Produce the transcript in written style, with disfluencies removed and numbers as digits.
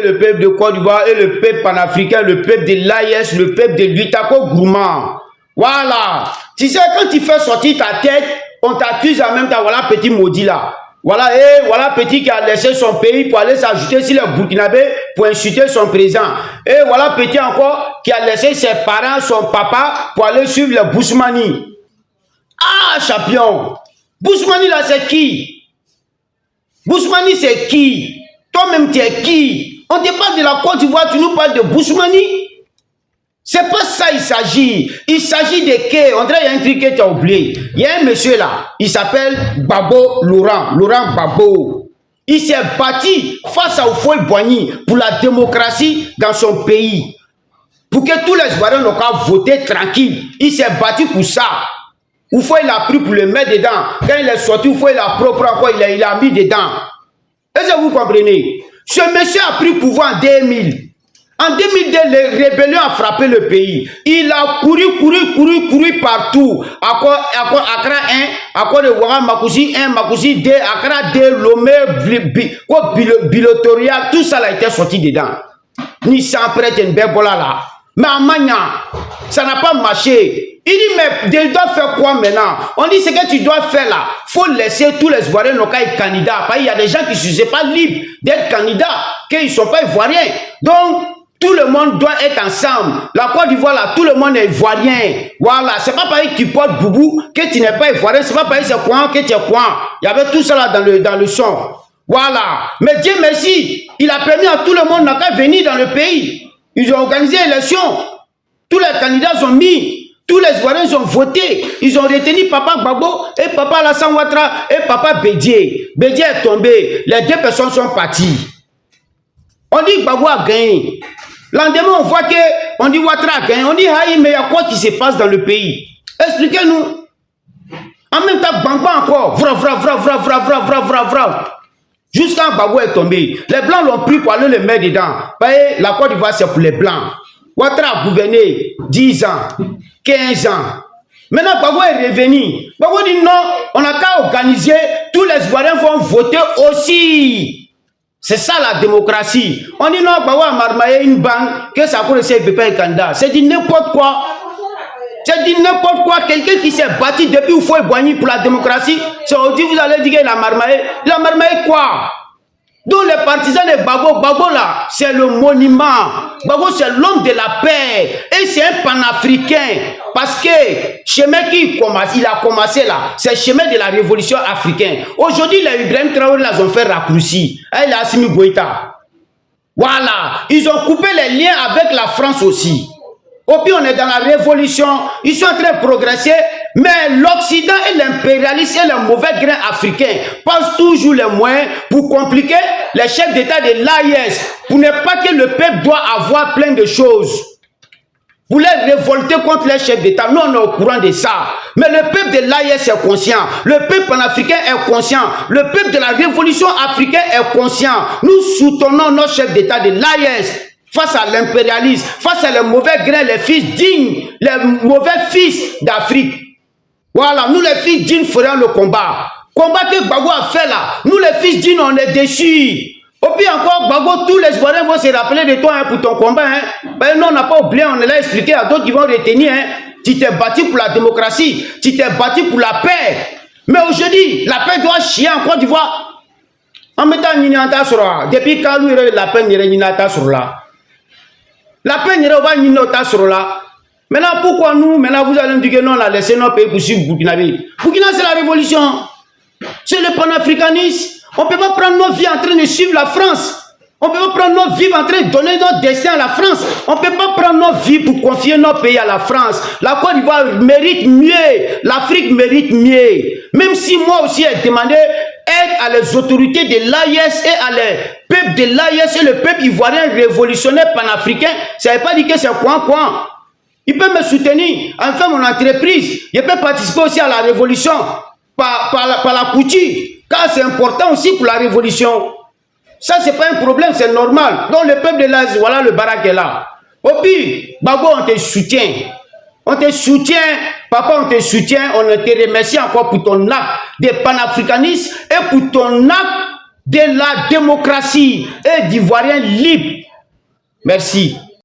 le peuple de Côte d'Ivoire et le peuple panafricain, le peuple de l'AIS, le peuple de l'Utako Gourmand. Voilà. Tu sais, quand tu fais sortir ta tête, on t'accuse en même temps, voilà petit maudit là. Voilà, et voilà petit qui a laissé son pays pour aller s'ajouter sur le Burkinabé pour insulter son président. Et voilà petit encore qui a laissé ses parents, son papa pour aller suivre le Bousmani. Ah, champion. Bousmani là, c'est qui? Bousmani, c'est qui? Toi-même, tu es qui? On te parle de la Côte d'Ivoire, tu nous parles de Bousmani? C'est pas ça il s'agit. Il s'agit de que, on dirait qu'il y a un truc que tu as oublié. Il y a un monsieur là, il s'appelle Babo Laurent Babo. Il s'est battu face à Houphouët Boigny pour la démocratie dans son pays. Pour que tous les Ivoiriens n'ont qu'à voter tranquille. Il s'est battu pour ça. Houphouët il a pris pour le mettre dedans. Quand il est sorti, Houphouët il a propre encore, il a mis dedans. Est-ce que vous comprenez? Ce monsieur a pris pouvoir en 2000. En 2002, les rébellions ont frappé le pays. Il a couru partout. Accra 1, Accra de Ouaga, Makousi 1, Makousi 2, Accra 2, Lomé, Bilotorial, tout ça a été sorti dedans. Ni sans prêtre une belle là. Mais en Magna, ça n'a pas marché. Il dit, mais tu dois faire quoi maintenant? On dit, ce que tu dois faire là, il faut laisser tous les Ivoiriens être candidats. Parce qu'il y a des gens qui ne sont pas libres d'être candidats, qu'ils ne sont pas Ivoiriens. Donc, tout le monde doit être ensemble. La Côte d'Ivoire, là, tout le monde est ivoirien. Voilà, c'est pas pareil que tu portes boubou, que tu n'es pas ivoirien. C'est pas pareil c'est quoi que tu es quoi. Il y avait tout ça là dans le son. Voilà. Mais Dieu merci, il a permis à tout le monde de venir dans le pays. Ils ont organisé l'élection. Tous les candidats sont mis. Tous les Ivoiriens ont voté. Ils ont retenu Papa Gbagbo et Papa Alassane Ouattara et Papa Bédié. Bédié est tombé. Les deux personnes sont parties. On dit Gbagbo a gagné. Lendemain, on voit que, on dit Ouattara a gagné. On dit Haï, mais il y a quoi qui se passe dans le pays? Expliquez-nous. En même temps, Gbagbo encore. Jusqu'à Gbagbo est tombé. Les Blancs l'ont pris pour aller le mettre dedans. La Côte d'Ivoire, c'est pour les Blancs. Ouattara a gouverné 10 ans, 15 ans. Maintenant, Gbagbo est revenu. Gbagbo dit non, on n'a qu'à organiser. Tous les Ivoiriens vont voter aussi. C'est ça la démocratie. On dit non, Gbagbo a marmaillé une banque, que ça pourrait être un candidat. C'est dit n'importe quoi. C'est dit n'importe quoi. Quelqu'un qui s'est battu depuis Houphouët Boigny pour la démocratie, c'est dit vous allez dire qu'il a marmaillé. Il a marmaillé quoi? Donc les partisans de Gbagbo là, c'est le monument. Gbagbo c'est l'homme de la paix. Et c'est un panafricain. Parce que chemin il a commencé là, c'est le chemin de la révolution africaine. Aujourd'hui, les Ibrahim Traoré là ont fait raccourci. Et il a Assimi Goïta. Voilà. Ils ont coupé les liens avec la France aussi. Au pire, on est dans la révolution. Ils sont en train de progresser. Mais l'Occident et l'impérialisme et le mauvais grain africain pensent toujours les moyens pour compliquer les chefs d'État de l'AIS. Pour ne pas que le peuple doit avoir plein de choses. Vous les révolter contre les chefs d'État. Nous, on est au courant de ça. Mais le peuple de l'AIS est conscient. Le peuple panafricain est conscient. Le peuple de la révolution africaine est conscient. Nous soutenons nos chefs d'État de l'AIS. Face à l'impérialisme, face à les mauvais grains, les fils dignes, les mauvais fils d'Afrique. Voilà, nous les fils dignes ferons le combat. Combat que Gbagbo a fait là, nous les fils dignes, on est déçus. Au pire encore, Gbagbo, tous les Ivoiriens vont se rappeler de toi pour ton combat. Ben non, on n'a pas oublié, on l'a expliqué à d'autres qui vont retenir. Tu t'es battu pour la démocratie, tu t'es battu pour la paix. Mais aujourd'hui, la paix doit chier en Côte d'Ivoire. En mettant Ninata sur là, depuis quand lui, la paix n'est Ninata sur là. La paix n'est pas sur là. Maintenant, pourquoi nous, maintenant vous allez me dire que non, on a laissé nos pays pour suivre Burkinabé. Burkina, c'est la révolution. C'est le panafricanisme. On ne peut pas prendre nos vies en train de suivre la France. On ne peut pas prendre nos vies en train de donner notre destin à la France. On ne peut pas prendre nos vies pour confier nos pays à la France. La Côte d'Ivoire mérite mieux. L'Afrique mérite mieux. Même si moi aussi j'ai demandé aide à les autorités de l'AIS et à les peuples de l'AIS et le peuple ivoirien révolutionnaire panafricain, ça ne veut pas dire que c'est quoi. Il peut me soutenir en faisant mon entreprise. Je peux participer aussi à la révolution par la couture. Car c'est important aussi pour la révolution. Ça, c'est pas un problème, c'est normal. Donc, le peuple de l'Asie, voilà le baraque est là. Au pire, Gbagbo, on te soutient. On te soutient, papa, on te soutient. On te remercie encore pour ton acte de panafricanisme et pour ton acte de la démocratie et d'Ivoiriens libres. Merci.